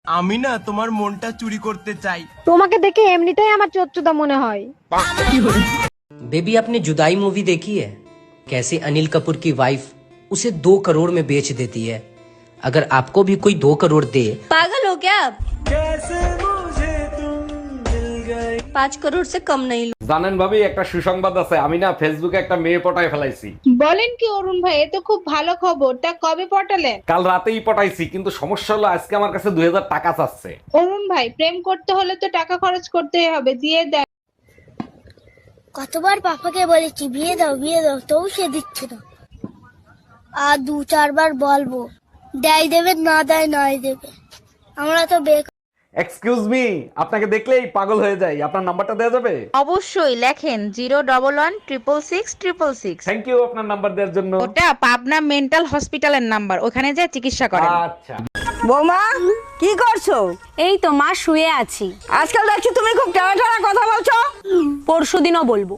আমি না তোমার মনটা চুরি করতে চাই। তোমাকে দেখে এমনিতেই আমার চোচ্চুদা মনে হয়। बेबी आपने जुदाई मूवी देखी है? कैसे अनिल कपूर की वाइफ उसे 2 करोड़ में बेच देती है। अगर आपको भी कोई 2 करोड़ दे। पागल हो क्या आप? 5 करोड़ से कम नहीं। জানেন ভাবি, একটা সুসংবাদ আছে। আমি না ফেসবুকে একটা মেয়ে পটায় ফেলাইছি। বলেন কি অরুণ ভাই, এ তো খুব ভালো খবর। তা কবে পটালেন? কাল রাতেই পটাইছি, কিন্তু সমস্যা হলো আজকে আমার কাছে 2000 টাকা চাচ্ছে। অরুণ ভাই, প্রেম করতে হলে তো টাকা খরচ করতেই হবে, দিয়ে দেন। কতবার পাপাকে বলেছি বিয়ে দাও তবু সে দিচ্ছে না। আর 2-4 বার বলবো, দেয় দেবে, না দেয় নাই দেবে। আমরা তো এক্সকিউজ মি, আপনাকে দেখলেই পাগল হয়ে যাই। আপনার নাম্বারটা দেওয়া যাবে? অবশ্যই, লেখেন 011-166-666। থ্যাংক ইউ আপনার নাম্বার দেওয়ার জন্য। ওটা পাবনা মেন্টাল হসপিটালের নাম্বার, ওখানে যে চিকিৎসা করেন। আচ্ছা। বৌমা কি করছো? এই তো মা, শুয়ে আছি। আজকাল দেখছি তুমি খুব টানা কথা বলছো। পরশুদিনও বলবো।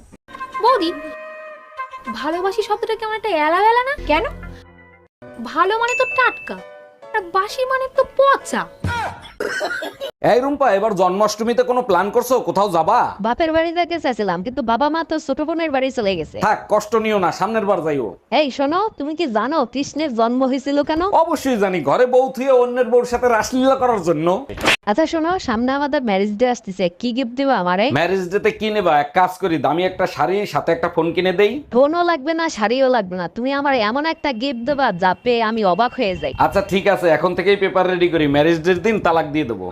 বৌদি, ভালোবাসি শব্দটা কেমন একটা এলা না? কেন? ভালো মানে তো টাটকা, আর বাসি মানে তো পচা। এই রুম্পা, এবার জন্মাষ্টমীতে কোনো প্ল্যান করছো? কোথাও যাবা? বাপের বাড়িতে গেছিলাম, কিন্তু বাবা মা তো ছোট বোনের বাড়ি চলে গেছে। থাক, কষ্ট নিও না, সামনের বার যাইও। এই শোনো, তুমি কি জানো কৃষ্ণের জন্ম হয়েছিল কেন? অবশ্যই জানি, ঘরে বউ থুয়ে অন্যের বউর সাথে রাসলীলা করার জন্য। আচ্ছা শোনো, সামনে আমাদের ম্যারেজ ডে আসতেছে, কি গিফট দিবা আমারে? ম্যারেজ ডেতে কি নেবা? এক কাজ করি, দামি একটা শাড়ি সাথে একটা ফোন কিনে দেই। ফোনও লাগবে না, শাড়িও লাগবে না, তুমি আমার এমন একটা গিফট দেবা যা পেয়ে আমি অবাক হয়ে যাই। আচ্ছা ঠিক আছে, এখন থেকেই পেপার রেডি করি, ম্যারেজ ডের দিন তালাক দিয়ে দেবো।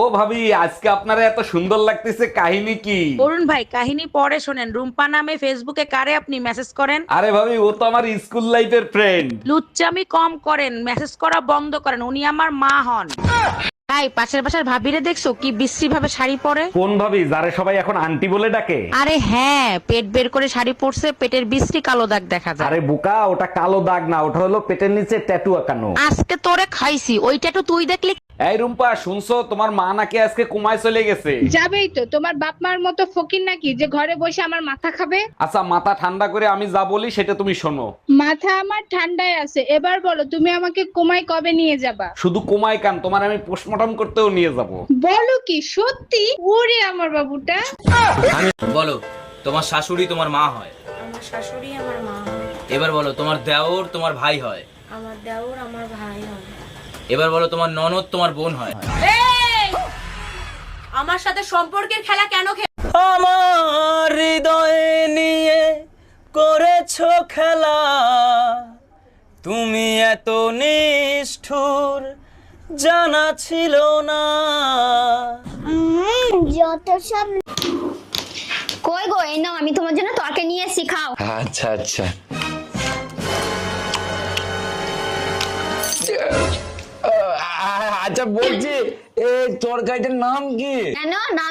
ও ভাবি, আজকে আপনারা এত সুন্দর লাগতেছে, কাহিনী কি? অরুণ ভাই, কাহিনী পরে শোনেন। রুম্পা নামে ফেসবুকে কারে আপনি মেসেজ করেন? আরে ভাবি, ও তো আমার স্কুল লাইফের ফ্রেন্ড। লুচ্চামি কম করেন, মেসেজ করা বন্ধ করেন, উনি আমার মা হন। তাই পাশের বাসার ভাবিরে দেখছো কি বিশ্রী ভাবে শাড়ি পরে? কোন ভাবি, যারে সবাই এখন আন্টি বলে ডাকে? আরে হ্যাঁ, পেট বের করে শাড়ি পরছে, পেটের বিশ্রী কালো দাগ দেখা যায়। আরে বোকা, ওটা কালো দাগ না, ওটা হলো পেটের নিচে ট্যাটু আঁকানো। আজকে তোরে খাইছি, ওইটা তো তুই দেখলি। এই রুম্পা, শুনছো তোমার মা নাকি আজকে কুমায় চলে গেছে? যাবেই তো, তোমার বাপ মার মতো ফকির নাকি যে ঘরে বসে আমার মাথা খাবে? আচ্ছা, মাথা ঠান্ডা করে আমি যা বলি সেটা তুমি শোনো। মাথা আমার ঠান্ডায় আছে। এবার বলো, তুমি আমাকে কোমায় কবে নিয়ে যাবা? শুধু কুমায় কান, তোমার আমি পোস্টমর্টম করতেও নিয়ে যাব। বলো কি সত্যি? ওরে আমার বাবুটা। বলো, তোমার শাশুড়ি তোমার মা হয়? আমার শাশুড়ি আমার মা হয়। এবার বলো, তোমার দেওর তোমার ভাই হয়? আমার দেওর আমার ভাই হয়। এবার বলো, তোমার ননদ তোমার বোন হয়? আমার সাথে সম্পর্কের খেলা কেন আমার হৃদয়ে নিয়ে করেছো খেলা, তুমি এত নিষ্ঠুর জানা ছিল না। যত সব কই গো, এই নাও, আমি তোমার জন্য তরকারি নিয়ে এসেছি, খাও। আচ্ছা আচ্ছা। আচ্ছা বলছি, এই তরকারিটার নাম কি? কেন না